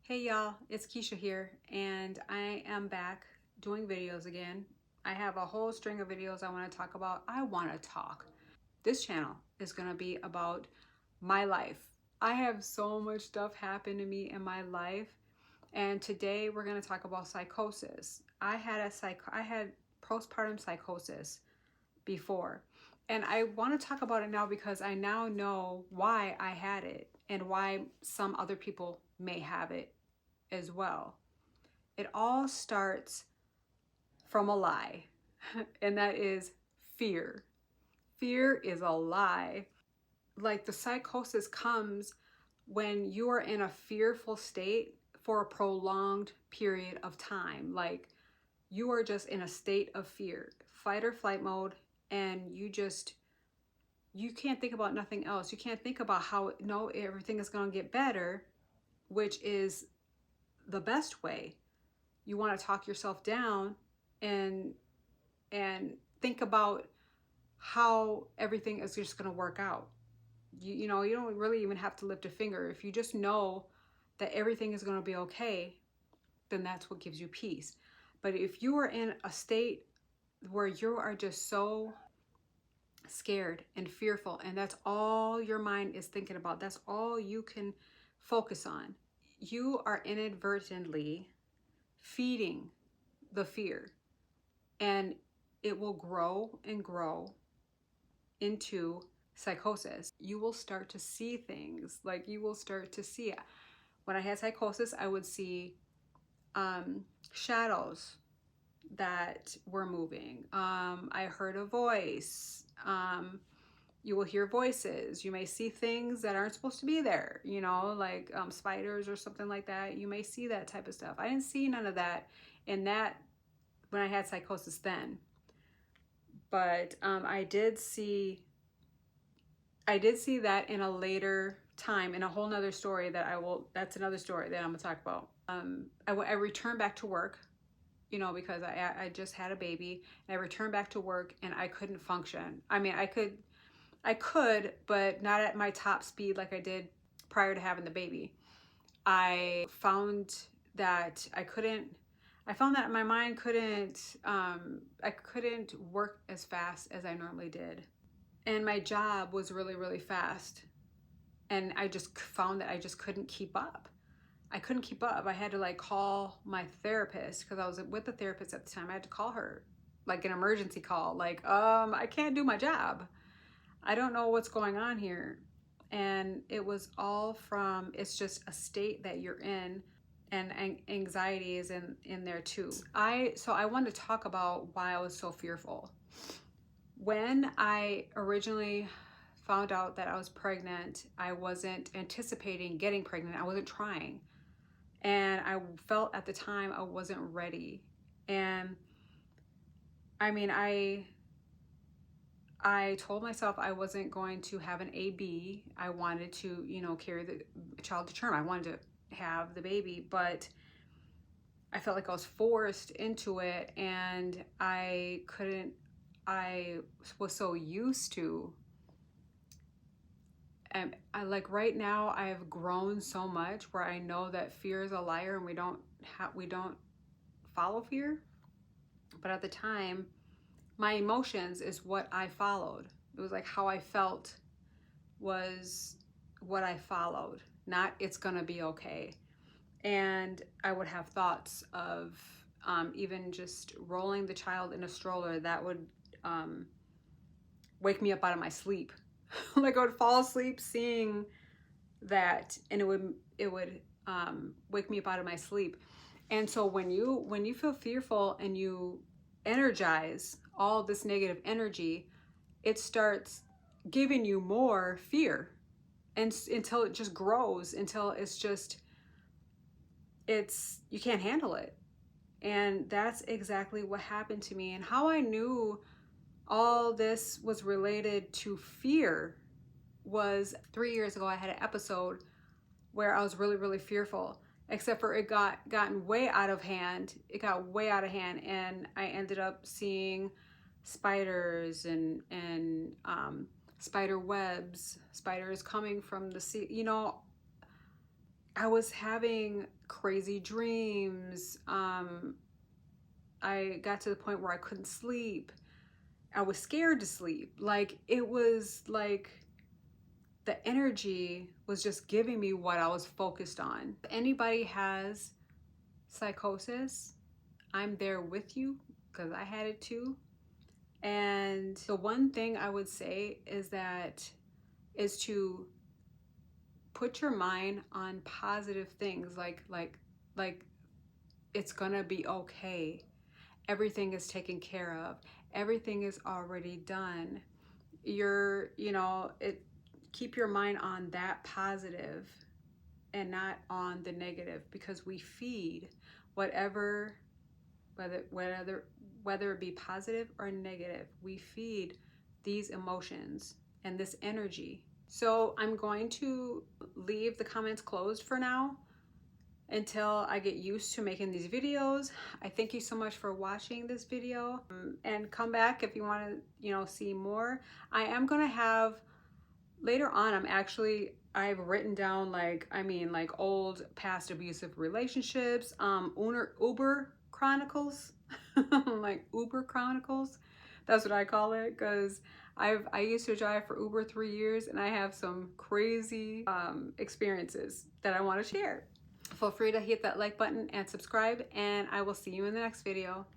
Hey y'all, it's Keisha here, and I am back doing videos again. I have a whole string of videos I want to talk about. I want to talk. This channel is going to be about my life. I have so much stuff happen to me in my life, and today we're going to talk about psychosis. I had postpartum psychosis before, and I want to talk about it now because I now know why I had it and why some other people may have it as well. It all starts from a lie, and that is fear. Fear is a lie. Like the psychosis comes when you are in a fearful state for a prolonged period of time. Like you are just in a state of fear, fight or flight mode, and you can't think about nothing else. You can't think about how no everything is going to get better, which is the best way. You want to talk yourself down and think about how everything is just going to work out. You know, you don't really even have to lift a finger. If you just know that everything is going to be okay, then that's what gives you peace. But if you are in a state where you are just so scared and fearful, and that's all your mind is thinking about, that's all you can focus on, you are inadvertently feeding the fear, and it will grow and grow into psychosis. You will start to see things, like you will start to see it. When I had psychosis, I would see shadows that were moving. I heard a voice. You will hear voices. You may see things that aren't supposed to be there, you know, like spiders or something like that. You may see that type of stuff. I didn't see none of that in that when I had psychosis then. But I did see that in a later time, in a whole nother story that's another story that I'm gonna talk about. I returned back to work, you know, because I just had a baby, and I returned back to work and I couldn't function. I mean, I could, but not at my top speed like I did prior to having the baby. I found that my mind I couldn't work as fast as I normally did. And my job was really, really fast. And I just found that I just couldn't keep up. I couldn't keep up. I had to like call my therapist, because I was with the therapist at the time. I had to call her, like an emergency call, like, I can't do my job. I don't know what's going on here. And it was all from, it's just a state that you're in, and anxiety is in there too. So I wanted to talk about why I was so fearful. When I originally found out that I was pregnant, I wasn't anticipating getting pregnant. I wasn't trying. And I felt at the time I wasn't ready. And I mean, I told myself I wasn't going to have an AB. I wanted to, you know, carry the child to term. I wanted to have the baby, but I felt like I was forced into it, and I couldn't. I was so used to, and like right now I have grown so much where I know that fear is a liar, and we don't follow fear. But at the time, my emotions is what I followed. It was like how I felt was what I followed, not it's gonna be okay. And I would have thoughts of even just rolling the child in a stroller that would wake me up out of my sleep. Like I would fall asleep seeing that, and it would wake me up out of my sleep. And so when you feel fearful and you energize all this negative energy, it starts giving you more fear, and until it just grows, until you can't handle it. And that's exactly what happened to me. And how I knew all this was related to fear was 3 years ago. I had an episode where I was really, really fearful, except for it gotten way out of hand. It got way out of hand, and I ended up seeing spiders and spider webs, spiders coming from the sea. You know, I was having crazy dreams. I got to the point where I couldn't sleep. I was scared to sleep. Like, it was like the energy was just giving me what I was focused on. If anybody has psychosis, I'm there with you because I had it too. And the one thing I would say is to put your mind on positive things, like it's gonna be okay. Everything is taken care of. Everything is already done. Keep your mind on that positive and not on the negative, because we feed whatever, whether it be positive or negative, we feed these emotions and this energy. So I'm going to leave the comments closed for now until I get used to making these videos. I thank you so much for watching this video, and come back if you want to, see more. I am going to have later on, I've written down like old past abusive relationships, Uber Chronicles, like Uber Chronicles. That's what I call it, because I used to drive for Uber 3 years, and I have some crazy experiences that I want to share. Feel free to hit that like button and subscribe, and I will see you in the next video.